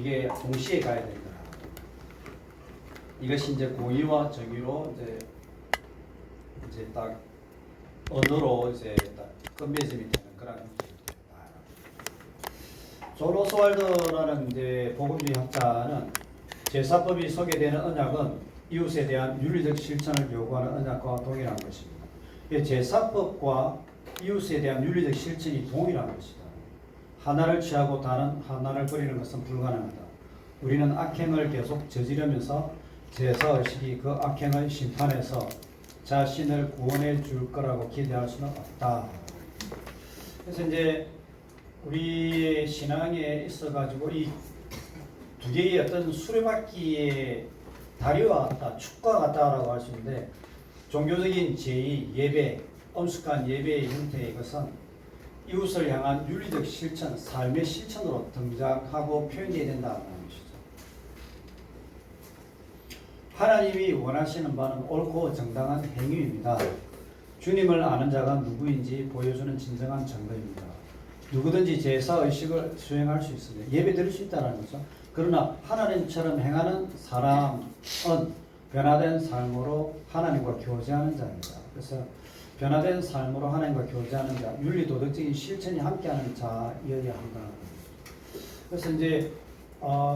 이게 동시에 가야 된다. 이것이 이제 고의와 정의로 이제 딱 언어로 이제 딱 끝맺음이 되는 그런 문제입니다. 존 오스왈드라는 이제 복음주의 학자는 제사법이 소개되는 언약은 이웃에 대한 윤리적 실천을 요구하는 언약과 동일한 것입니다. 제사법과 이웃에 대한 윤리적 실천이 동일한 것이다. 하나를 취하고 다른 하나를 버리는 것은 불가능하다. 우리는 악행을 계속 저지르면서 제사의식이 그 악행의 심판에서 자신을 구원해 줄 거라고 기대할 수는 없다. 그래서 이제 우리의 신앙에 있어가지고 이 두 개의 어떤 수레바퀴의 다리와 같다, 축과 같다라고 할 수 있는데, 종교적인 제의, 예배, 엄숙한 예배의 형태의 것은 이웃을 향한 윤리적 실천, 삶의 실천으로 등장하고 표현되어야 된다는 것이죠. 하나님이 원하시는 바는 옳고 정당한 행위입니다. 주님을 아는 자가 누구인지 보여주는 진정한 증거입니다. 누구든지 제사의식을 수행할 수 있습니다. 예배 드릴 수 있다는 거죠. 그러나 하나님처럼 행하는 사람은 변화된 삶으로 하나님과 교제하는 자입니다. 그래서 변화된 삶으로 하나님과 교제하는 자, 윤리 도덕적인 실천이 함께하는 자여야 한다. 그래서 이제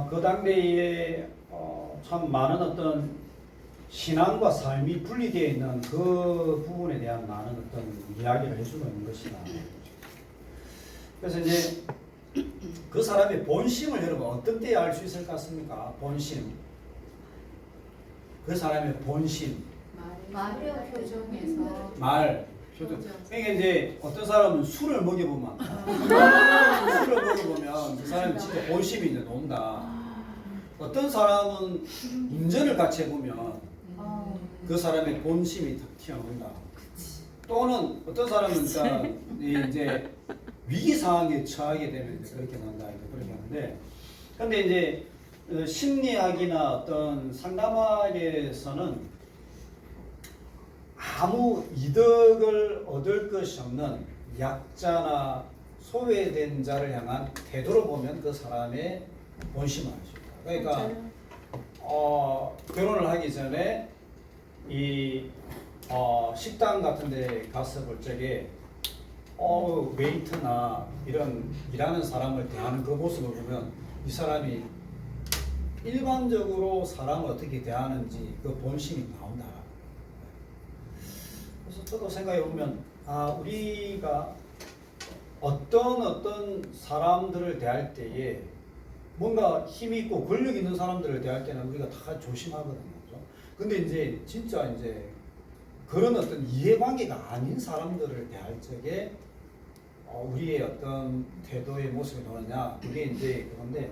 그 당대에 참 많은 어떤 신앙과 삶이 분리되어 있는 그 부분에 대한 많은 어떤 이야기를 해주고 있는 것이다. 그래서 이제 그 사람의 본심을 여러분 어떤 때에 알 수 있을 것 같습니까? 본심. 그 사람의 본심. 말의 표정에서. 말, 표정. 그러니까 이제 어떤 사람은 술을 먹여보면 술을 먹여보면 그 사람이 진짜 본심이 이제 논다. 어떤 사람은 운전을 같이 해보면 그 사람의 본심이 탁 튀어나온다. 또는 어떤 사람은 이제 위기 상황에 처하게 되면 이제 그렇게 난다. 그렇게 하는데, 근데 이제 심리학이나 어떤 상담학에서는 아무 이득을 얻을 것이 없는 약자나 소외된 자를 향한 태도로 보면 그 사람의 본심을 알 수 있다. 그러니까 결혼을 하기 전에 이 식당 같은 데 가서 볼 적에 웨이터나 이런 일하는 사람을 대하는 그 모습을 보면 이 사람이 일반적으로 사람을 어떻게 대하는지 그 본심이 나온다. 그래서 저도 생각해 보면 우리가 어떤 사람들을 대할 때에 뭔가 힘이 있고 권력 있는 사람들을 대할 때는 우리가 다 조심하거든요. 근데 이제 진짜 이제 그런 어떤 이해관계가 아닌 사람들을 대할 적에 우리의 어떤 태도의 모습이 나오느냐, 그게 이제 그건데,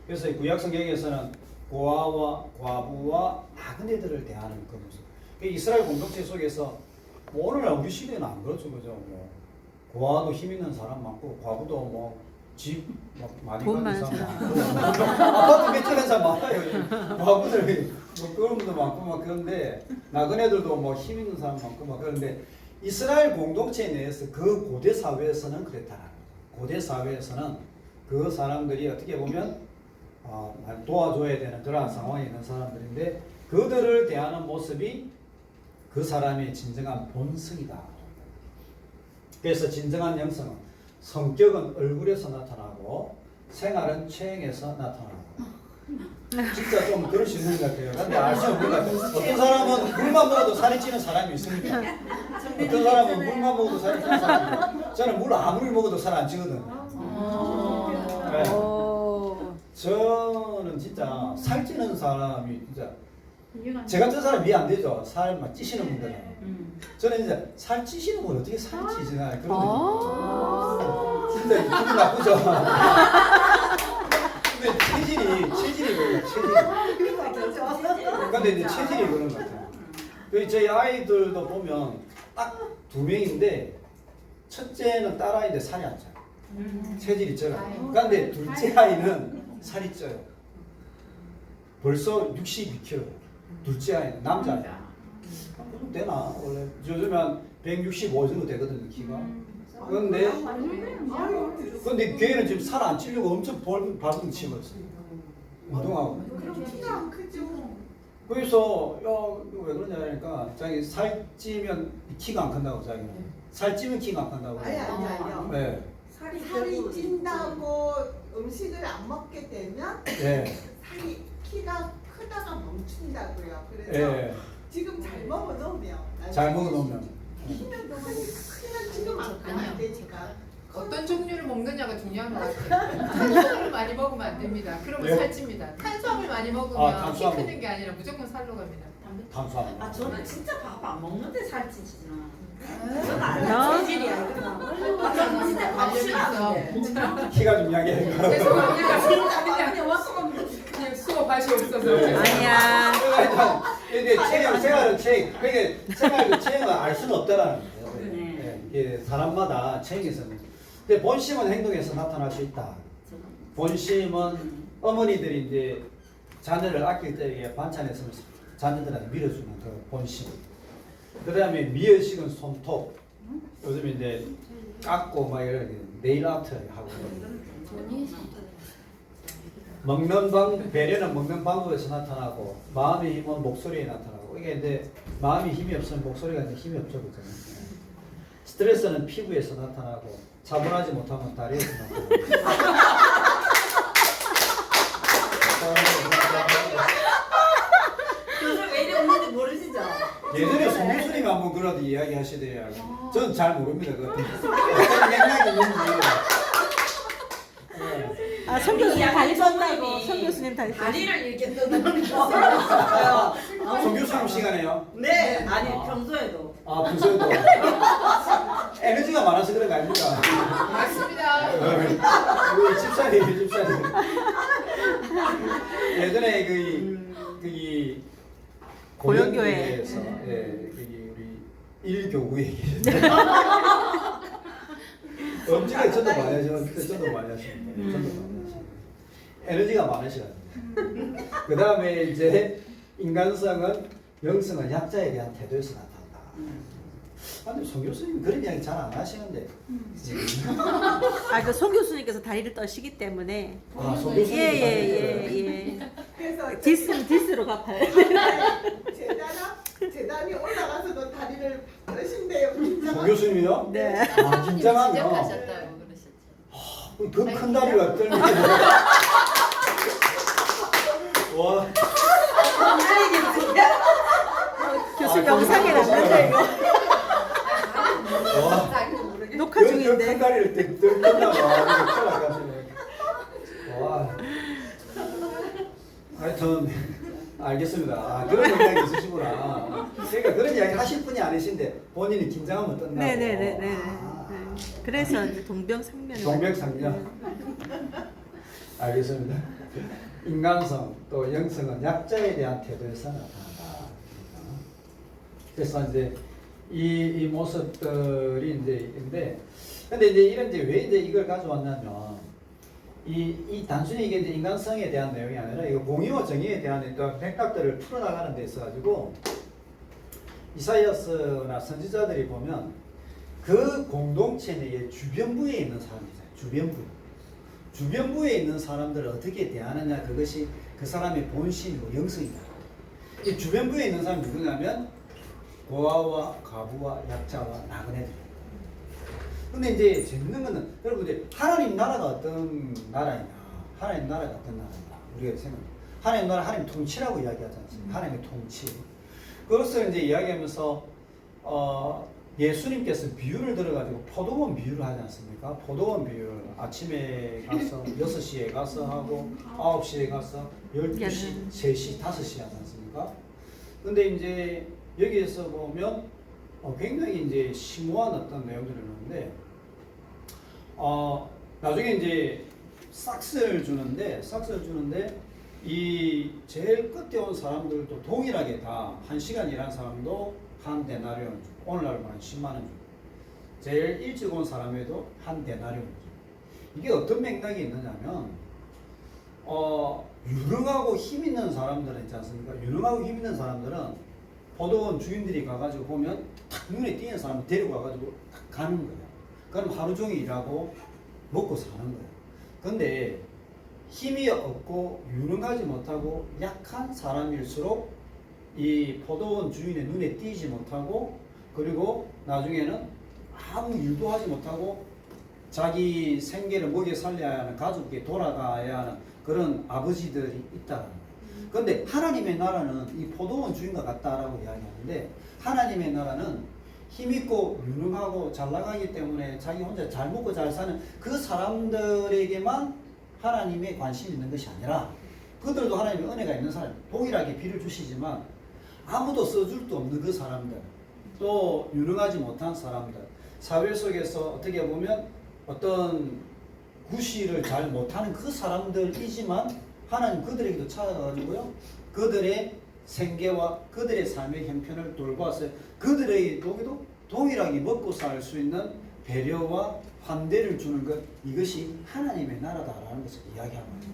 그래서 구약 성경에서는 고아와 과부와 나그네들을 대하는 그 모습. 이스라엘 공동체 속에서 오늘날 우리 시대는 안 그렇죠, 그죠? 고아도 힘 있는 사람 많고 과부도 집 많이 가진 사람 많고 아파트 매출한 사람 많아요. 과부들 그런 분도 많고 막 그런데 나그네들도 힘 있는 사람 많고 막 그런데 이스라엘 공동체 내에서 그 고대 사회에서는 그랬다는 거죠. 고대 사회에서는 그 사람들이 어떻게 보면 도와줘야 되는 그러한 상황에 있는 사람들인데 그들을 대하는 모습이 그 사람의 진정한 본성이다. 그래서 진정한 영성은 성격은 얼굴에서 나타나고 생활은 체형에서 나타나고 진짜 좀 그럴 수 있는 것 같아요. 근데 알 수 없는 것 같아요. 어떤 사람은 물만 먹어도 살이 찌는 사람이 있습니다. 어떤 사람은 물만 먹어도 살이 찌는 사람이 있어요. 저는 물 아무리 먹어도 살 안 찌거든요. 네. 저는 진짜 살찌는 사람이 진짜 제 같은 사람 이해 안 되죠. 살 막 찌시는 분들은. 저는 이제 살 찌시는 분 어떻게 살 찌시나 그런 진짜 기분 나쁘죠. 근데 체질이 뭐야? 근데 이제 체질이 그런 것 같아요. 저희 아이들도 보면 딱 두 명인데 첫째는 딸아이인데 살이 안 쪄요. 체질이 쪄요. 그런데 둘째 아이는 살이 쪄요. 벌써 62kg. 둘째 아이는 남자예요. 그럼 되나? 원래 요즘은 165 정도 되거든요, 키가. 그런데 걔는 지금 살 안 찌려고 엄청 발등 치고 있어요. 운동하고. 그럼 키가 안 크죠. 그래서 이거 왜 그러냐 하니까 자기 살찌면 키가 안 큰다고 자기는. 살찌면 키가 안 큰다고. 아니요. 네. 살이 찐다고 음식을 안 먹게 되면 네. 살이 키가 크다가 멈춘다고요. 그래서 네. 지금 잘 먹어 놓으면 잘 먹어 놓으면. 키는 너무 크면 지금 안 되니까. 어떤 종류를 먹느냐가 중요한 것 같아요. 탄수화물을 많이 먹으면 안 됩니다. 그러면 예? 살찝니다. 탄수화물 많이 먹으면 아, 키 탄수화물. 크는 게 아니라 무조건 살로 갑니다. 탄수화물. 아 저는 진짜 밥 안 먹는데 살찌지나. 아, 저는 안 체질이야 이거는. 아 저는 진짜 밥 싫어하는데. 키가 좀 약해요. 죄송합니다. 진짜 그냥 그냥 와서 그냥 수업 맛이 없어서. 네. 아니야. 근데 체형 생활은 그러니까 생활 체형을 알 수는 없다라는 거예요. 네. 네. 이게 사람마다 체형에서는. 근데 본심은 행동에서 나타날 수 있다. 본심은 어머니들이 이제 자녀를 아낄 때 반찬에서 자녀들한테 밀어주는 그 본심. 그다음에 미연식은 손톱. 요즘 이제 깎고 막 이런 네일 아트 하고. 먹는 배려는 먹는 방법에서 나타나고 마음의 힘은 목소리에 나타나고 이게 이제 마음이 힘이 없으면 목소리가 이제 힘이 없죠, 그죠? 스트레스는 피부에서 나타나고 차분하지 못하면 다리에서 나타나고. 요즘 왜 이래 없는지 모르시죠? 예전에 송교수님 한번 그러도 이야기하시더라고요. 저는 잘 모릅니다. 그 어떤 맥락이 있는지. 네. 아, 성 교수님 다리 떤다고. 선생님이 성 교수님 다리 떤다고. 다리를 이렇게 떠드는 거 있어요. 송교수님 시간에요? 네, 아니 평소에도. 아, 부서도 에너지가 많아서 그런 거 아닙니까? 맞습니다. 우리 집사님, 집사님. 예전에 그 고령교회. 예, 거기 우리 일교구에 계셨는데 엄지가 저도 많이 하시고 그때 저도 많이 하시는데 저도 많이 하시는데 에너지가 많으시거든요. 그 다음에 이제 인간성은 영성은 약자에 대한 태도에서 나타난다. 근데 송 교수님 그런 이야기 잘 안 하시는데. 아, 그 송 교수님께서 다리를 떠시기 때문에. 아, 송 교수님. 예. 그래서 디스로 갚아요. 재단이 올라가서도 다리를 하신대요. 송 교수님이요? 네. 아, 긴장하면. 시작하셨다고 그러셨죠. 그 큰 다리가 떨리네. 와. 교수님 영상에 남는데 이거. 와. 녹화 큰 중인데. 다리를 떨린다. 와. 하여튼 알겠습니다. 아, 그런 생각이 있으시구나. 그러니까 그런 이야기 하실 분이 아니신데 본인이 긴장하면 뜬다고. 네네네네. 아. 그래서 이제 동병상련. 동병상련. 알겠습니다. 인간성 또 영성은 약자에 대한 태도에서 나타난다. 그래서 이제 이 모습들이 이제 있는데, 근데 이제 이런 이제 왜 이제 이걸 가져왔냐면 이 단순히 이게 이제 인간성에 대한 내용이 아니라 이거 공의와 정의에 대한 어떤 맥락들을 풀어나가는 데 있어 가지고 이사야스나 선지자들이 보면 그 공동체 내에 주변부에 있는 사람이잖아요. 주변부에 있는 사람들을 어떻게 대하느냐, 그것이 그 사람의 본심이고 영성이다. 이 주변부에 있는 사람이 누구냐면 고아와 가부와 약자와 나그네들. 근데 이제 재밌는 거는 여러분들 하나님 나라가 어떤 나라이냐, 하나님 나라가 어떤 나라냐 우리가 생각. 하나님 나라, 하나님 통치라고 이야기하지 않습니까? 하나님의 통치. 그것을 이제 이야기하면서 예수님께서 비유를 들어가지고 포도원 비유를 하지 않습니까? 포도원 비유를 아침에 가서 6시에 가서 하고 9시에 가서 12시, 3시, 5시 하지 않습니까? 근데 이제 여기에서 보면 굉장히 이제 심오한 어떤 내용들이 있는데 나중에 이제 싹스를 주는데 이 제일 끝에 온 사람들도 동일하게 다 1시간 일한 사람도 한 데나리온 주고 오늘날 보면 10만 원 주고 제일 일찍 온 사람에도 한 데나리온 주고 이게 어떤 맥락이 있느냐면 유능하고 힘 있는 사람들은 있지 않습니까? 유능하고 힘 있는 사람들은 포도원 주인들이 가가지고 보면 탁 눈에 띄는 사람을 데리고 가가지고 탁 가는 거예요. 그럼 하루 종일 일하고 먹고 사는 거예요. 근데 힘이 없고 유능하지 못하고 약한 사람일수록 이 포도원 주인의 눈에 띄지 못하고 그리고 나중에는 아무 일도 하지 못하고 자기 생계를 먹여 살려야 하는 가족에게 돌아가야 하는 그런 아버지들이 있다는 거예요. 그런데 하나님의 나라는 이 포도원 주인과 같다라고 이야기하는데 하나님의 나라는 힘있고 유능하고 잘 나가기 때문에 자기 혼자 잘 먹고 잘 사는 그 사람들에게만 하나님의 관심이 있는 것이 아니라 그들도 하나님의 은혜가 있는 사람, 동일하게 비를 주시지만 아무도 써줄 수 없는 그 사람들, 또 유능하지 못한 사람들, 사회 속에서 어떻게 보면 어떤 구실을 잘 못하는 그 사람들이지만 하나님 그들에게도 찾아가지고요, 그들의 생계와 그들의 삶의 형편을 돌보아서 그들에게도 동일하게 먹고 살 수 있는 배려와 환대를 주는 것, 이것이 하나님의 나라다라는 것을 이야기하는 거죠.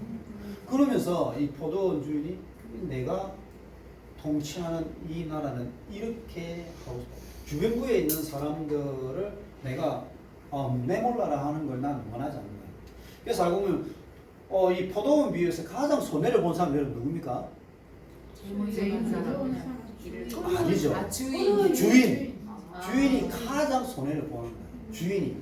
그러면서 이 포도원 주인이 내가 통치하는 이 나라는 이렇게 하고 주변부에 있는 사람들을 내가 내몰라라 하는 걸 나는 원하지 않는 거예요. 그래서 알고 보면 이 포도원 비유에서 가장 손해를 본 사람이 여러분 누굽니까? 아니죠. 아, 주인. 주인이 가장 손해를 보는 거예요. 주인이.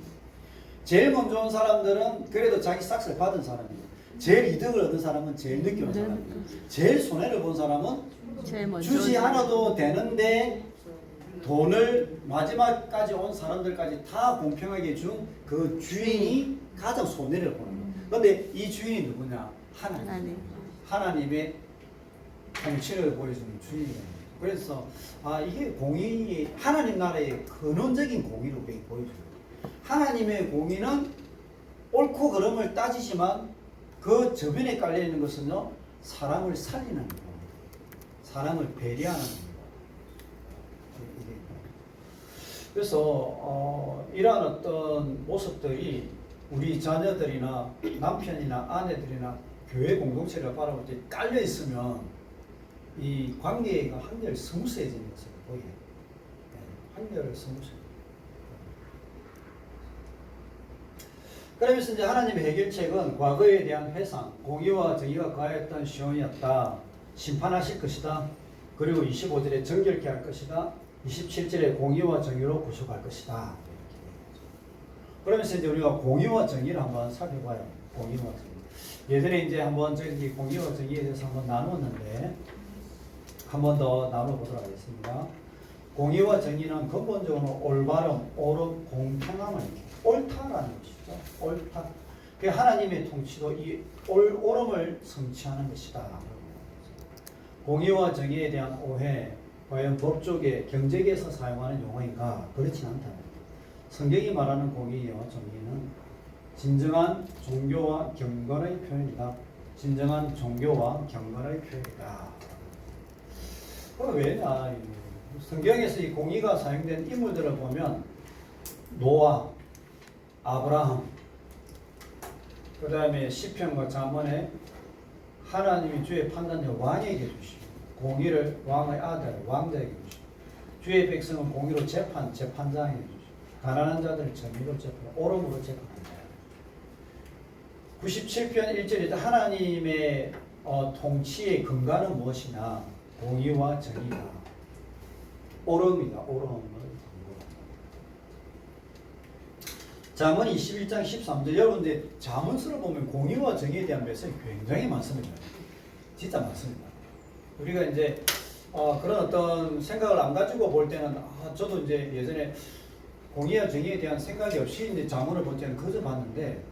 제일 먼저 온 사람들은 그래도 자기 싹을 받은 사람이에요. 제일 이득을 얻은 사람은 제일 늦게 온 사람이에요. 제일 손해를 본 사람은 제일 먼저 주지 않아도 되는데 돈을 마지막까지 온 사람들까지 다 공평하게 준 그 주인이 가장 손해를 보는 거예요. 그런데 이 주인이 누구냐? 하나님. 하나님의 통치를 보여주는 주인이에요. 그래서 이게 공의, 하나님 나라의 근원적인 공의로 보여줘요. 하나님의 공의는 옳고 그름을 따지지만 그 저변에 깔려 있는 것은요, 사람을 살리는 겁니다. 사람을 배려하는 겁니다. 그래서 이러한 어떤 모습들이 우리 자녀들이나 남편이나 아내들이나 교회 공동체를 바라볼 때 깔려 있으면 이 관계가 한결 스무스해지는 것을 보여요. 한결 스무스해요. 그러면서 이제 하나님의 해결책은 과거에 대한 회상, 공의와 정의가 가했던 시온이었다. 심판하실 것이다. 그리고 25절에 정결케 할 것이다. 27절에 공의와 정의로 구속할 것이다. 그러면서 이제 우리가 공의와 정의를 한번 살펴봐요. 공의와 정의. 예전에 이제 한번 저기 공의와 정의에 대해서 한번 나누었는데 한 번 더 나눠보도록 하겠습니다. 공의와 정의는 근본적으로 올바름, 옳음, 공평함을 옳다라는 것이죠. 옳다. 그 하나님의 통치도 이 옳음을 성취하는 것이다. 공의와 정의에 대한 오해, 과연 법조계, 경제계에서 사용하는 용어인가? 그렇진 않다. 성경이 말하는 공의와 정의는 진정한 종교와 경건의 표현이다. 진정한 종교와 경건의 표현이다. 왜냐? 성경에서 이 공의가 사용된 인물들을 보면 노아, 아브라함, 그 다음에 시편과 잠언에 하나님이 주의 판단을 왕에게 주시고 공의를 왕의 아들, 왕자에게 주시고 주의 백성은 공의로 재판장에게 주시고 가난한 자들을 정의로 재판하고 옳음으로 재판한다. 97편 1절에 하나님의 통치의 근간은 무엇이냐? 공의와 정의다. 옳음이다. 옳음을. 잠언 21장 13절. 여러분들 잠언서를 보면 공의와 정의에 대한 메시지 굉장히 많습니다. 진짜 많습니다. 우리가 이제 그런 어떤 생각을 안 가지고 볼 때는 저도 이제 예전에 공의와 정의에 대한 생각이 없이 이제 잠언을 볼 때는 그저 봤는데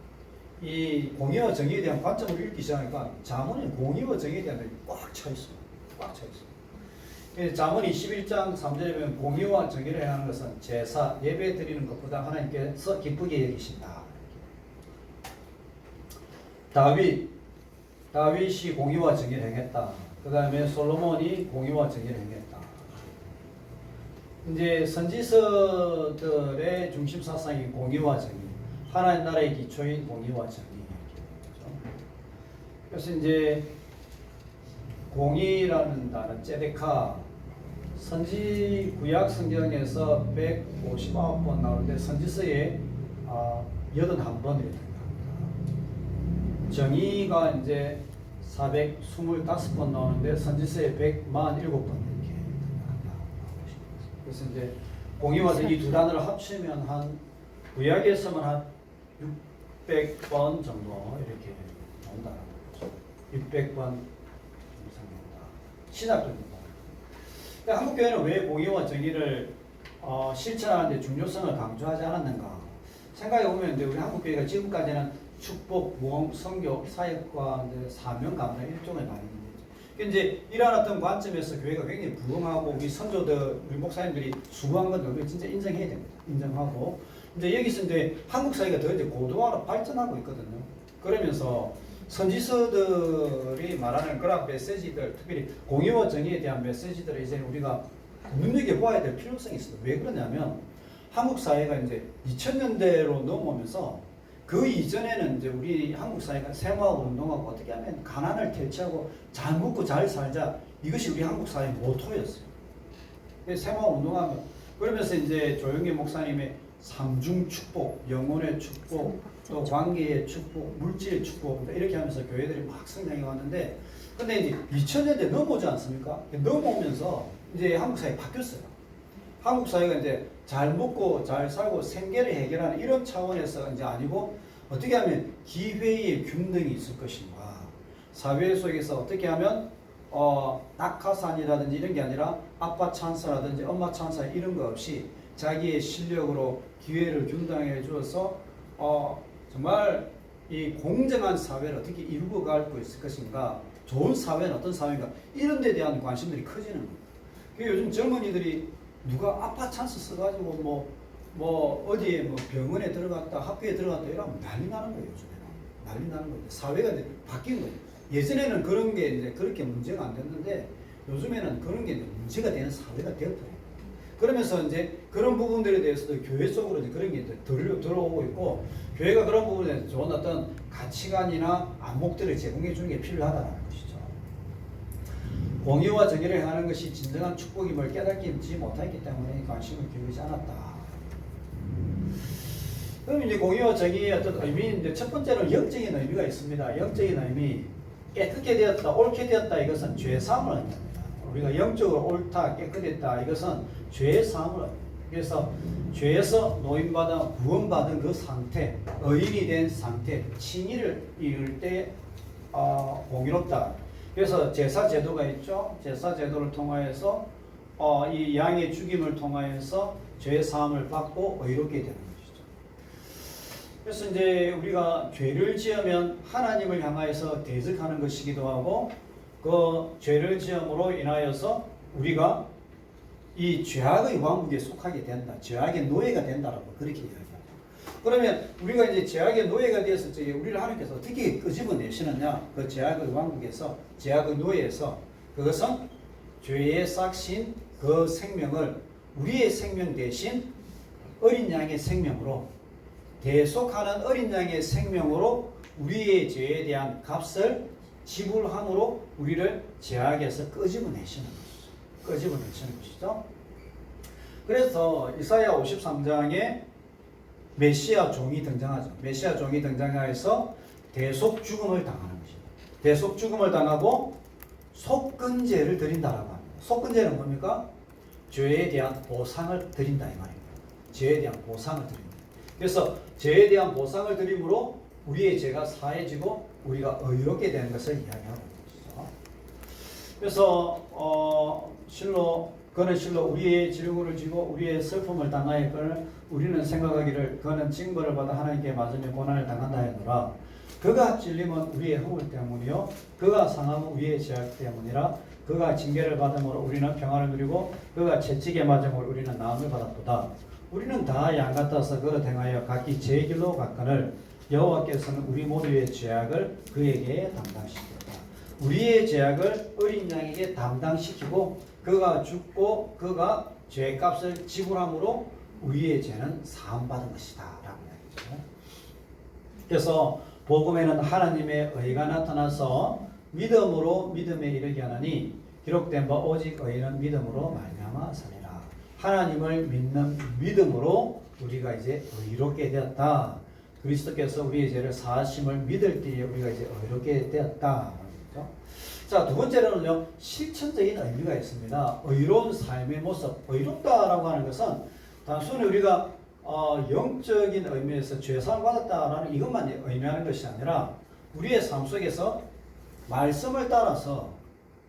이 공의와 정의에 대한 관점을 읽기 시작하니까 잠언에 공의와 정의에 대한 것이 꽉 차 있어요. 꽉 차 있어요. 잠언 21장 3절에 보면 공의와 정의를 행하는 것은 제사, 예배 드리는 것보다 하나님께서 기쁘게 여기신다. 다윗이 공의와 정의를 행했다. 그 다음에 솔로몬이 공의와 정의를 행했다. 이제 선지서들의 중심 사상이 공의와 정의, 하나님 나라의 기초인 공의와 정의. 그래서 이제 공의라는 단어, ጼ데카, 선지 구약 성경에서 159번 나오는데 선지서에 81번이 됩니다. 정의가 이제 425번 나오는데 선지서에 147번 이렇게 나오십니다. 그래서 이제 공의와 정의 두 단어를 합치면 한 구약에서만 한 600번 정도 이렇게 나온다는 거죠. 600번 이상 나온다. 신학도 나온다. 한국 교회는 왜 공의와 정의를 실천하는데 중요성을 강조하지 않았는가? 생각해 보면 우리 한국 교회가 지금까지는 축복, 모험, 선교, 사역과 사명 감당 일종의 많이 있는데 이제 이러한 어떤 관점에서 교회가 굉장히 부흥하고 우리 선조들, 우리 목사님들이 수고한 건 우리 진짜 인정해야 됩니다. 인정하고 이제 여기서 이제 한국 사회가 더 이제 고도화로 발전하고 있거든요. 그러면서 선지서들이 말하는 그런 메시지들, 특별히 공의와 정의에 대한 메시지들을 이제 우리가 눈여겨봐야 될 필요성이 있어요. 왜 그러냐면 한국 사회가 이제 2000년대로 넘어오면서 그 이전에는 이제 우리 한국 사회가 생활하고 운동하고 어떻게 하면 가난을 퇴치하고 잘 먹고 잘 살자 이것이 우리 한국 사회의 모토였어요. 생활 운동하면 그러면서 이제 조영기 목사님의 삼중 축복, 영혼의 축복, 또 관계의 축복, 물질의 축복 이렇게 하면서 교회들이 막 성장해 왔는데 근데 이제 2000년대 넘어오지 않습니까? 넘어오면서 이제 한국 사회가 바뀌었어요. 한국 사회가 이제 잘 먹고 잘 살고 생계를 해결하는 이런 차원에서 이제 아니고 어떻게 하면 기회의 균등이 있을 것인가 사회 속에서 어떻게 하면 낙하산이라든지 이런 게 아니라 아빠 찬스라든지 엄마 찬스 이런 거 없이 자기의 실력으로 기회를 균등해 주어서 정말 이 공정한 사회를 어떻게 이루고 갈 수 있을 것인가 좋은 사회는 어떤 사회인가 이런 데 대한 관심들이 커지는 거예요. 요즘 젊은이들이 누가 아빠 찬스 써가지고 뭐 어디에 뭐 병원에 들어갔다 학교에 들어갔다 이러면 난리 나는 거예요. 요즘에는 난리 나는 거예요. 사회가 이제 바뀐 거예요. 예전에는 그런 게 이제 그렇게 문제가 안 됐는데 요즘에는 그런 게 이제 문제가 되는 사회가 되었더라고요. 그러면서 이제 그런 부분들에 대해서도 교회 속으로 이제 그런 게 이제 들어오고 있고 교회가 그런 부분에 대해서 좋은 어떤 가치관이나 안목들을 제공해 주는 게 필요하다는 것이죠. 공의와 정의를 행하는 것이 진정한 축복임을 깨닫지 못했기 때문에 관심을 기울이지 않았다. 그럼 이제 공의와 정의의 어떤 의미인데 첫 번째로는 영적인 의미가 있습니다. 영적인 의미, 깨끗게 되었다, 옳게 되었다 이것은 죄사함을 의미합니다. 우리가 영적으로 옳다, 깨끗했다 이것은 죄사함을 의미합니다. 그래서 죄에서 노임받아 구원받은 그 상태, 의인이 된 상태, 칭의를 이룰 때 공의롭다. 그래서 제사 제도가 있죠. 제사 제도를 통하여서 이 양의 죽임을 통하여서 죄 사함을 받고 의롭게 되는 것이죠. 그래서 이제 우리가 죄를 지으면 하나님을 향하여서 대적하는 것이기도 하고 그 죄를 지음으로 인하여서 우리가 이 죄악의 왕국에 속하게 된다. 죄악의 노예가 된다라고 그렇게 이야기합니다. 그러면 우리가 이제 죄악의 노예가 되어서 우리를 하나님께서 어떻게 끄집어내시느냐? 그 죄악의 왕국에서 죄악의 노예에서 그것은 죄의 싹신 그 생명을 우리의 생명 대신 어린 양의 생명으로 대속하는 어린 양의 생명으로 우리의 죄에 대한 값을 지불함으로 우리를 죄악에서 끄집어내시는 것이죠. 끄집어내시는 것이죠. 그래서 이사야 53장에 메시아 종이 등장하죠. 메시아 종이 등장해서 대속 죽음을 당하는 것입니다. 대속 죽음을 당하고 속건제를 드린다라고 합니다. 속건제는 뭡니까? 죄에 대한 보상을 드린다 이 말입니다. 죄에 대한 보상을 드립니다. 그래서 죄에 대한 보상을 드림으로 우리의 죄가 사해지고 우리가 의롭게 되는 것을 이야기하고 있는 것이죠. 그래서 그는 실로 우리의 질고를 지고 우리의 슬픔을 당하였거늘 우리는 생각하기를 그는 징벌을 받아 하나님께 맞으며 고난을 당한다 하노라. 그가 찔림은 우리의 허물 때문이요 그가 상함은 우리의 죄악 때문이라. 그가 징계를 받음으로 우리는 평안을 누리고 그가 채찍에 맞음으로 우리는 나음을 받았도다. 우리는 다 양 같아서 그릇 행하여 각기 제 길로 갔거늘 여호와께서는 우리 모두의 죄악을 그에게 담당시켰다. 우리의 죄악을 어린 양에게 담당시키고 그가 죽고 그가 죄값을 지불함으로 우리의 죄는 사함받은 것이다 라고 이야기죠. 그래서 복음에는 하나님의 의가 나타나서 믿음으로 믿음에 이르게 하나니 기록된 바 오직 의인은 믿음으로 말미암아 사리라. 하나님을 믿는 믿음으로 우리가 이제 의롭게 되었다. 그리스도께서 우리의 죄를 사하심을 믿을 때에 우리가 이제 의롭게 되었다. 그렇죠? 자, 두 번째로는요, 실천적인 의미가 있습니다. 의로운 삶의 모습. 의롭다라고 하는 것은 단순히 우리가 영적인 의미에서 죄사함 받았다라는 이것만 의미하는 것이 아니라 우리의 삶 속에서 말씀을 따라서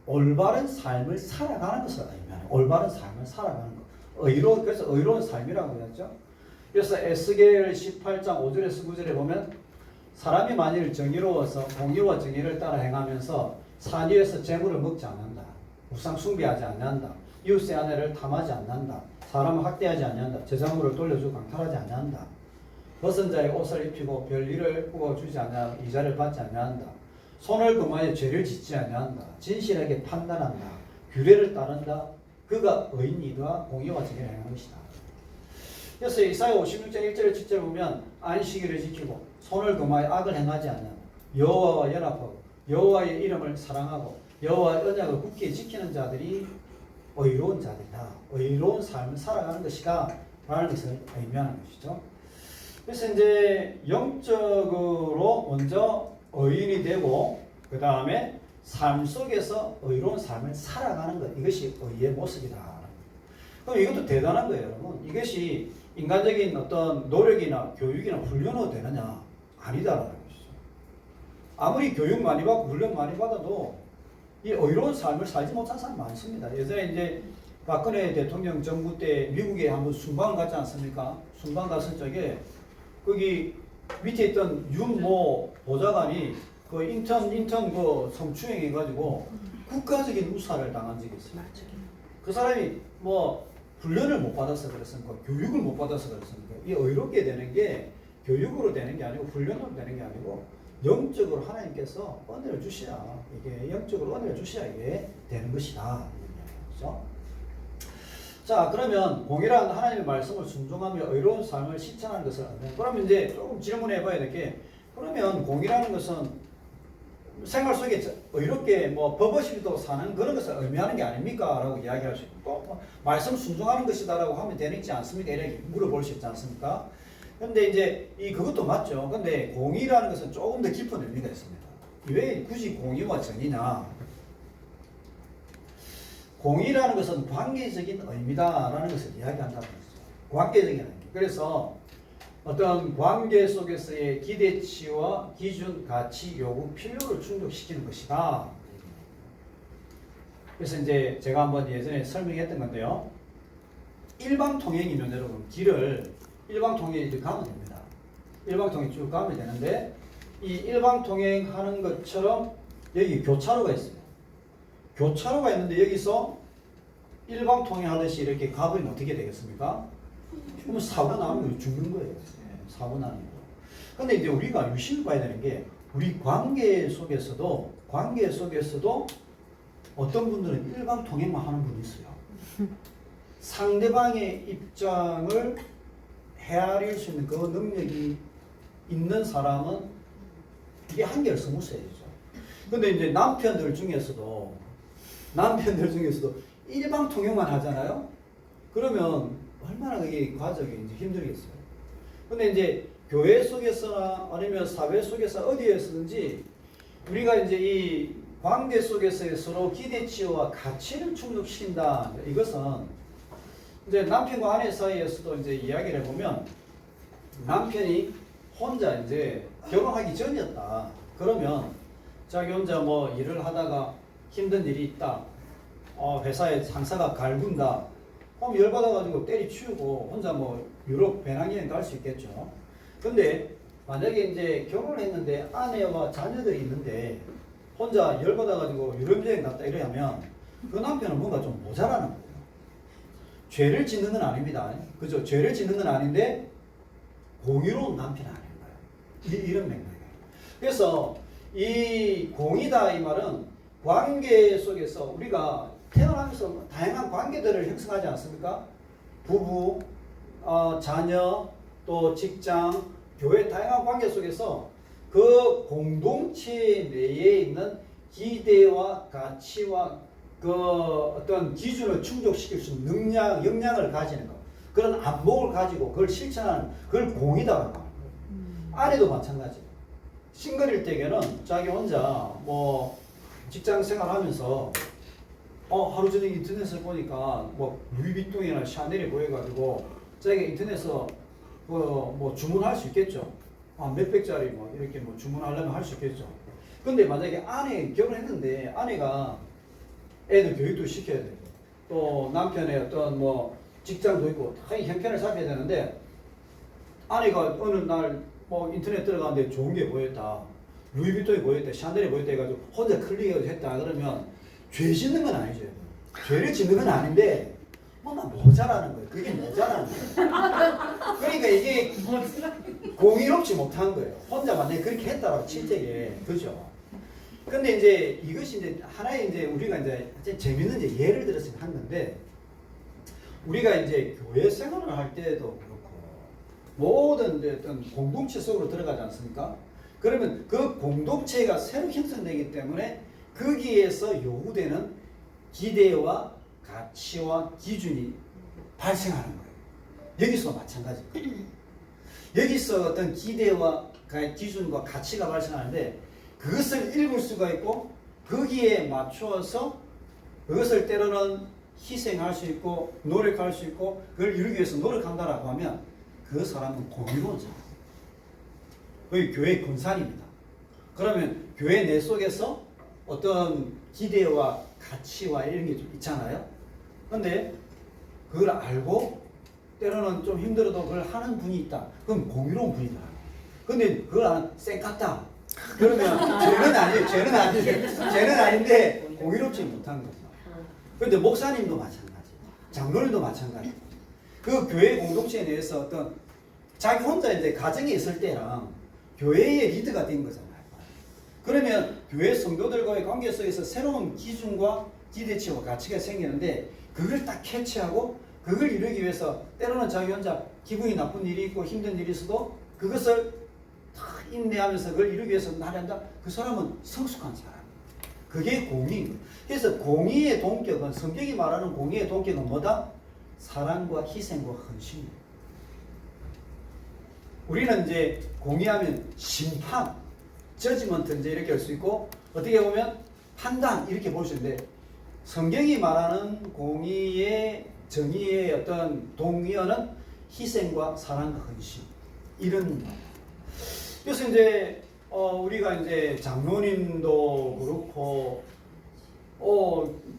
올바른 삶을 살아가는 것을 의미하는, 올바른 삶을 살아가는 것. 그래서 의로운 삶이라고 하죠. 그래서 에스겔 18장 5절에서 9절에 보면 사람이 만일 정의로워서 공의와 정의를 따라 행하면서 산 위에서 재물을 먹지 않는다. 우상 숭배하지 않는다. 이웃의 아내를 탐하지 않는다. 사람을 학대하지 않는다. 제작물을 돌려주고 강탈하지 않는다. 벗은 자의 옷을 입히고 별일을 꾸어주지 않는다. 이자를 받지 않는다. 손을 금하여 죄를 짓지 않는다. 진실하게 판단한다. 규례를 따른다. 그가 의인이다. 공의와 정의를 행하는 것이다. 그래서 이사야 56장 1절에 7절을 보면 안식일을 지키고 손을 금하여 악을 행하지 않는 여호와와 연합하고 여호와의 이름을 사랑하고 여호와의 언약을 굳게 지키는 자들이 의로운 자들이다. 의로운 삶을 살아가는 것이다. 라는 것을 의미하는 것이죠. 그래서 이제 영적으로 먼저 의인이 되고 그 다음에 삶 속에서 의로운 삶을 살아가는 것. 이것이 의의 모습이다. 그럼 이것도 대단한 거예요, 여러분. 이것이 인간적인 어떤 노력이나 교육이나 훈련으로 되느냐? 아니다라는 것이죠. 아무리 교육 많이 받고 훈련 많이 받아도 이 의로운 삶을 살지 못한 사람이 많습니다. 예전에 이제 박근혜 대통령 정부 때 미국에 한번 순방 갔지 않습니까? 순방 갔을 적에 거기 밑에 있던 윤모 보좌관이 그 인턴 그 성추행해가지고 국가적인 우사를 당한 적이 있어요. 그 사람이 뭐 훈련을 못 받아서 그랬습니까? 교육을 못 받아서 그랬습니까? 이 의롭게 되는 게 교육으로 되는 게 아니고 훈련으로 되는 게 아니고 영적으로 하나님께서 은혜를 주셔야 이게 영적으로 은혜를 주셔야 이게 되는 것이다. 그렇죠? 자, 그러면 공의란 하나님의 말씀을 순종하며 의로운 삶을 실천하는 것을 그러면 이제 조금 질문해 봐야 될 게 그러면 공의라는 것은 생활 속에 의롭게 뭐 법어시도 사는 그런 것을 의미하는 게 아닙니까? 라고 이야기할 수 있고 또 말씀 순종하는 것이다 라고 하면 되지 않습니까? 이렇게 물어볼 수 있지 않습니까? 근데 이제 그것도 맞죠. 근데 공의라는 것은 조금 더 깊은 의미가 있습니다. 왜 굳이 공의와 정의냐? 공의라는 것은 관계적인 의미다라는 것을 이야기한다는 거죠. 관계적인 의미. 그래서 어떤 관계 속에서의 기대치와 기준, 가치, 요구, 필요를 충족시키는 것이다. 그래서 이제 제가 한번 예전에 설명했던 건데요. 일방통행이면 여러분 길을 일방통행에 가면 됩니다. 일방통행 쭉 가면 되는데 이 일방통행하는 것처럼 여기 교차로가 있어요. 교차로가 있는데 여기서 일방통행하듯이 이렇게 가버리면 어떻게 되겠습니까? 그러면 사고 나는 거예요. 죽는 거예요. 사고 나는 거. 근데 이제 우리가 유심히 봐야 되는 게 우리 관계 속에서도 어떤 분들은 일방통행만 하는 분이 있어요. 상대방의 입장을 헤아릴 수 있는 그 능력이 있는 사람은 이게 한계를 스무스해야죠. 근데 이제 남편들 중에서도 일방통행만 하잖아요. 그러면 얼마나 그게 과정이 이제 힘들겠어요. 근데 이제 교회 속에서나 아니면 사회 속에서 어디에서든지 우리가 이제 이 관계 속에서 서로 기대치와 가치를 충족시킨다. 이것은 이제 남편과 아내 사이에서도 이제 이야기를 해보면 남편이 혼자 이제 결혼하기 전이었다. 그러면 자기 혼자 뭐 일을 하다가 힘든 일이 있다. 회사에 상사가 갈군다. 그럼 열받아가지고 때리치우고 혼자 뭐 유럽 배낭여행 갈 수 있겠죠. 근데 만약에 이제 결혼을 했는데 아내와 자녀들이 있는데 혼자 열받아가지고 유럽 여행 갔다 이러면 그 남편은 뭔가 좀 모자라는 거예요. 죄를 짓는 건 아닙니다. 그죠? 죄를 짓는 건 아닌데 공의로운 남편이 아닌 거예요. 이런 맥락이에요. 그래서 이 공의다 이 말은 관계 속에서 우리가 태어나면서 다양한 관계들을 형성하지 않습니까? 부부, 자녀, 또 직장, 교회 다양한 관계 속에서 그 공동체 내에 있는 기대와 가치와 그 어떤 기준을 충족시킬 수 있는 역량을 가지는 것. 그런 안목을 가지고 그걸 실천하는 그걸 공의다라고 하는 거예요. 아내도 마찬가지예요. 싱글일 때에는 자기 혼자 뭐 직장 생활하면서 하루 종일 인터넷을 보니까 뭐 루이비통이나 샤넬이 보여가지고 자기가 인터넷에서 뭐 주문할 수 있겠죠. 몇백짜리 뭐 이렇게 뭐 주문하려면 할 수 있겠죠. 근데 만약에 아내 결혼했는데 아내가 애들 교육도 시켜야 되고 또 남편의 어떤 뭐 직장도 있고 다 형편을 살펴야 되는데 아내가 어느 날 뭐 인터넷 들어가는데 좋은 게 보였다. 루이비통이 보였다. 샤넬이 보였다 해가지고 혼자 클릭해서 했다. 그러면 죄 짓는 건 아니죠. 죄를 짓는 건 아닌데 뭔가 모자라는 거예요. 그게 모자라는 거예요. 그러니까 이게 공의롭지 못한 거예요. 혼자 만약에 그렇게 했다라고 칠 때에 그죠? 근데 이제 이것이 이제 하나의 이제 우리가 이제 재밌는 이제 예를 들어서 한 건데 우리가 이제 교회 생활을 할 때도 그렇고 모든 이제 어떤 공동체 속으로 들어가지 않습니까? 그러면 그 공동체가 새로 형성되기 때문에 거기에서 요구되는 기대와 가치와 기준이 발생하는 거예요. 여기서 마찬가지. 여기서 어떤 기대와 기준과 가치가 발생하는데 그것을 읽을 수가 있고 거기에 맞추어서 그것을 때로는 희생할 수 있고 노력할 수 있고 그걸 이루기 위해서 노력한다라고 하면 그 사람은 공의로운 사람이에요. 그게 교회의 근산입니다. 그러면 교회 내 속에서 어떤 기대와 가치와 이런 게 좀 있잖아요. 근데 그걸 알고 때로는 좀 힘들어도 그걸 하는 분이 있다. 그럼 공의로운 분이다. 근데 그걸 안 쌩깠다. 그러면 죄는 아니에요. 죄는 아니에요. 죄는 아닌데 공의롭지 못한 거죠. 그런데 목사님도 마찬가지, 장로님도 마찬가지. 그 교회 공동체 내에서 어떤 자기 혼자 이제 가정에 있을 때랑 교회의 리더가 된 거잖아요. 그러면 교회 성도들과의 관계 속에서 새로운 기준과 기대치와 가치가 생기는데 그걸 딱 캐치하고 그걸 이루기 위해서 때로는 자기 혼자 기분이 나쁜 일이 있고 힘든 일이 있어도 그것을 다 인내하면서 그걸 이루기 위해서 나간다. 그 사람은 성숙한 사람이에요. 그게 공의인 거예요. 그래서 공의의 동격은 성경이 말하는 공의의 동격은 뭐다? 사랑과 희생과 헌신이에요. 우리는 이제 공의하면 심판, 저지먼트 이제 이렇게 할 수 있고 어떻게 보면 판단 이렇게 볼 수 있는데 성경이 말하는 공의의 정의의 어떤 동의어는 희생과 사랑과 헌신 이런. 그래서 이제 우리가 이제 장로님도 그렇고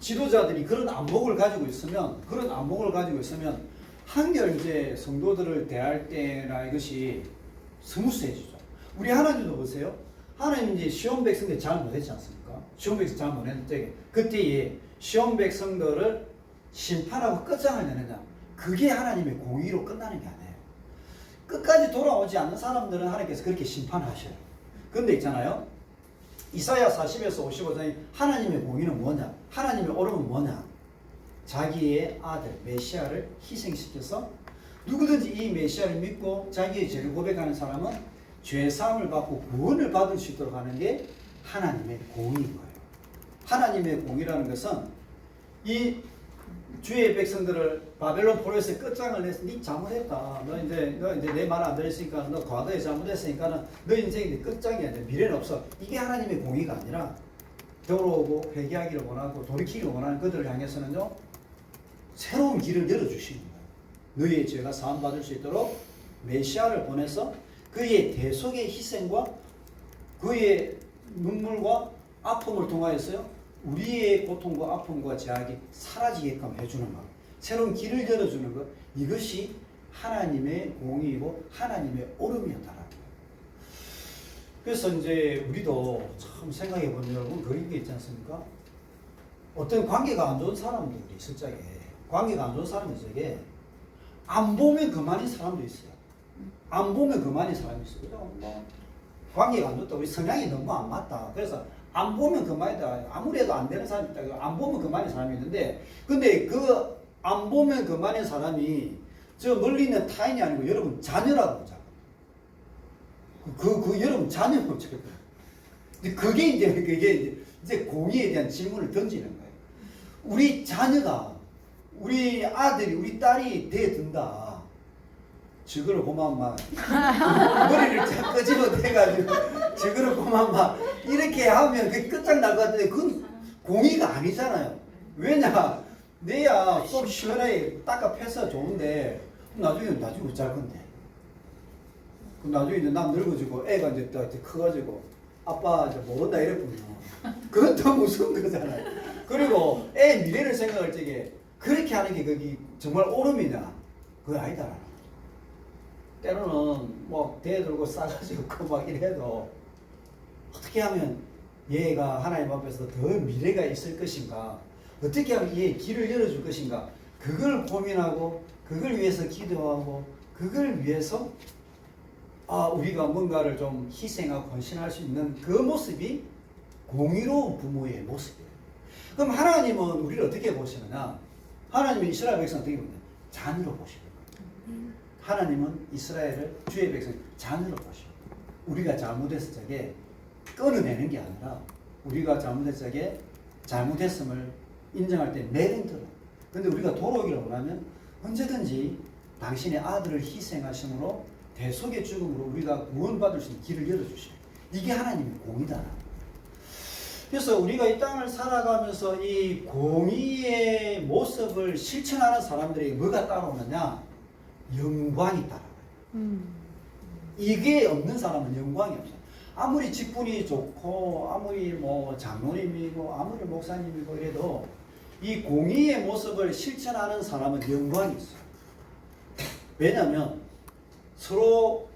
지도자들이 그런 안목을 가지고 있으면 한결 이제 성도들을 대할 때나 이것이 스무스해지죠. 우리 하나님도 보세요. 하나님 이제 시온 백성들 잘 못했지 않습니까? 시온 백성 잘 못했을 때 그때에 시온 백성들을 심판하고 끝장을 내느냐. 그게 하나님의 공의로 끝나는 게 아니에요. 끝까지 돌아오지 않는 사람들은 하나님께서 그렇게 심판하셔요. 근데 있잖아요. 이사야 40에서 55장에 하나님의 공의는 뭐냐? 하나님의 옳음은 뭐냐? 자기의 아들 메시아를 희생시켜서 누구든지 이 메시아를 믿고 자기의 죄를 고백하는 사람은 죄 사함을 받고 구원을 받을 수 있도록 하는 게 하나님의 공의인 거예요. 하나님의 공의라는 것은 이 주의 백성들을 바벨론 포로에서 끝장을 내서 네 잘못했다. 너 이제 내 말 안 들었으니까 너 과거에 잘못했으니까는 너 인생이 끝장이야. 미래는 없어. 이게 하나님의 공의가 아니라 돌아오고 회개하기를 원하고 돌이키기를 원하는 그들을 향해서는요 새로운 길을 열어주시는 거예요. 너희의 죄가 사함받을 수 있도록 메시아를 보내서 그의 대속의 희생과 그의 눈물과 아픔을 통하여서요 우리의 고통과 아픔과 제약이 사라지게끔 해주는 것, 새로운 길을 열어주는 것, 이것이 하나님의 공의이고 하나님의 옳음이었다라는 거예요. 그래서 이제 우리도 참 생각해 보면 여러분 그런 게 있지 않습니까? 어떤 관계가 안 좋은 사람들이 있을 적에 관계가 안 좋은 사람이 있을 적에 안 보면 그만인 사람도 있어요. 안 보면 그만인 사람이 있어요. 뭐 관계가 안 좋다. 우리 성향이 너무 안 맞다. 그래서 안 보면 그만이다. 아무리 해도 안 되는 사람이 있다. 안 보면 그만인 사람이 있는데 근데 그 안 보면 그만인 사람이 저 멀리 있는 타인이 아니고 여러분 자녀라고 보자. 그 여러분 자녀라고 보자. 그게 이제 공의에 대한 질문을 던지는 거예요. 우리 자녀가 우리 아들이 우리 딸이 대든다. 저거를 그만 막 머리를 쫙 끄집어내가지고 저거를 그만 막 이렇게 하면 그게 끝장날 것 같은데 그건 공의가 아니잖아요. 왜냐 내야 쏙 시원하게 닦아 패서 좋은데 나중에 어쩔 건데. 그럼 나중에 이제 남 늙어지고 애가 이제 또 커가지고 아빠 이제 모른다 이랬군요. 그건 더 무서운 거잖아요. 그리고 애 미래를 생각할 적에 그렇게 하는 게 그게 정말 옳음이냐? 그건 아니다. 때로는 뭐 대들고 싸가지고 막 이래도 어떻게 하면 얘가 하나님 앞에서 더 미래가 있을 것인가? 어떻게 하면 얘 길을 열어줄 것인가? 그걸 고민하고 그걸 위해서 기도하고 그걸 위해서 우리가 뭔가를 좀 희생하고 헌신할 수 있는 그 모습이 공의로운 부모의 모습이에요. 그럼 하나님은 우리를 어떻게 보시느냐? 하나님은 이스라엘 백성 어떻게 보냐? 자녀로 보시는 거예요. 하나님은 이스라엘을 주의 백성 자녀로 보시고 우리가 잘못했을 적에 끊어내는 게 아니라 우리가 잘못했을 적에 잘못했음을 인정할 때 매를 들어. 근데 우리가 돌아오기를 원하면 언제든지 당신의 아들을 희생하심으로 대속의 죽음으로 우리가 구원받을 수 있는 길을 열어주시는 이게 하나님의 공의다. 그래서 우리가 이 땅을 살아가면서 이 공의의 모습을 실천하는 사람들에게 뭐가 따라오느냐? 영광이 따라와요. 이게 없는 사람은 영광이 없어요. 아무리 직분이 좋고 아무리 뭐 장로님이고 아무리 목사님이고 이래도 이 공의의 모습을 실천하는 사람은 영광이 있어요. 왜냐하면 서로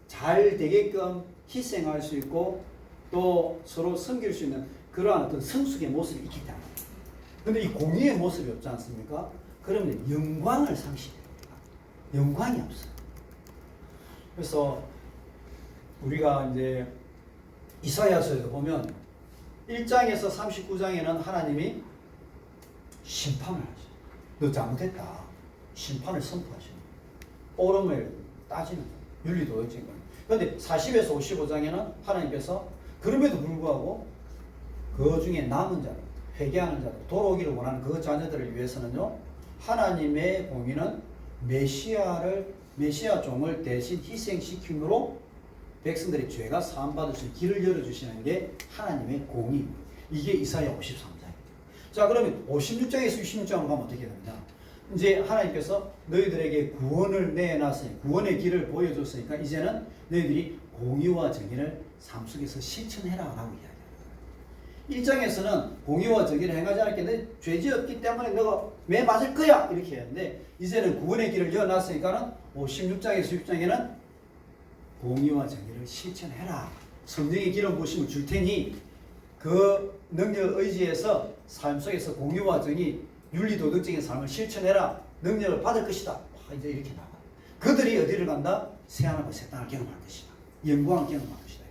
잘 되게끔 희생할 수 있고 또 서로 섬길 수 있는 그러한 어떤 성숙의 모습이 있기 때문에. 근데 이 공의의 모습이 없지 않습니까? 그러면 영광을 상실해요. 영광이 없어요. 그래서 우리가 이제 이사야서에도 보면 1장에서 39장에는 하나님이 심판을 하셔요. 너 잘못했다. 심판을 선포하셔요. 옳음을 따지는 거예요. 윤리도덕적인 거예요. 그런데 40에서 55장에는 하나님께서 그럼에도 불구하고 그 중에 남은 자들, 회개하는 자들, 돌아오기를 원하는 그 자녀들을 위해서는요, 하나님의 공의는 메시아 종을 대신 희생시킴으로 백성들의 죄가 사함받을 수 있는 길을 열어주시는 게 하나님의 공의입니다. 이게 이사야 53장입니다. 자, 그러면 56장에서 66장으로 가면 어떻게 됩니까? 이제 하나님께서 너희들에게 구원을 내놨으니 구원의 길을 보여줬으니까 이제는 너희들이 공의와 정의를 삶 속에서 실천해라 라고 이야기합니다. 1장에서는 공의와 정의를 행하지 않게 내 죄지 없기 때문에 너가 매 맞을 거야 이렇게 했는데 이제는 구원의 길을 열어놨으니까는 56장에서 6장에는 공의와 정의를 실천해라. 성령의 기름 부으심을 줄 테니 그 능력 의지에서 삶 속에서 공의와 정의 윤리도덕적인 삶을 실천해라. 능력을 받을 것이다. 이제 이렇게 나와요. 그들이 어디를 간다? 새하늘과 새 땅을 경험할 것이다. 영광을 경험할 것이다.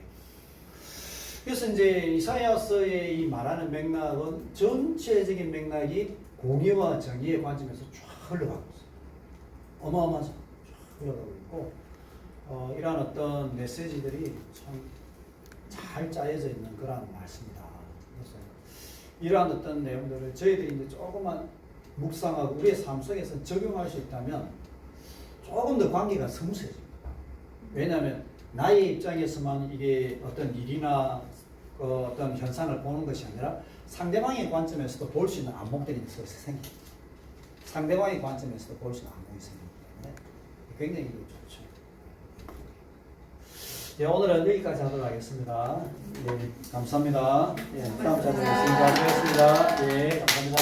그래서 이제 이사야서의 이 말하는 맥락은 전체적인 맥락이 공의와 정의의 관점에서 쫙 흘러가고 있어요. 어마어마하죠. 쫙 흘러가고 있고 이러한 어떤 메시지들이 참 잘 짜여져 있는 그런 말씀이다. 그래서 이러한 어떤 내용들을 저희들이 이제 조금만 묵상하고 우리의 삶 속에서 적용할 수 있다면 조금 더 관계가 성숙해집니다. 왜냐하면 나의 입장에서만 이게 어떤 일이나 어떤 현상을 보는 것이 아니라 상대방의 관점에서도 볼 수 있는 안목들이 생깁니다. 상대방의 관점에서도 볼 수 있는 안목이 생기기 때문에 굉장히 좋죠. 예, 오늘은 여기까지 하도록 하겠습니다. 예, 감사합니다. 예, 다음 장면 말씀 잘 드렸습니다. 예, 감사합니다.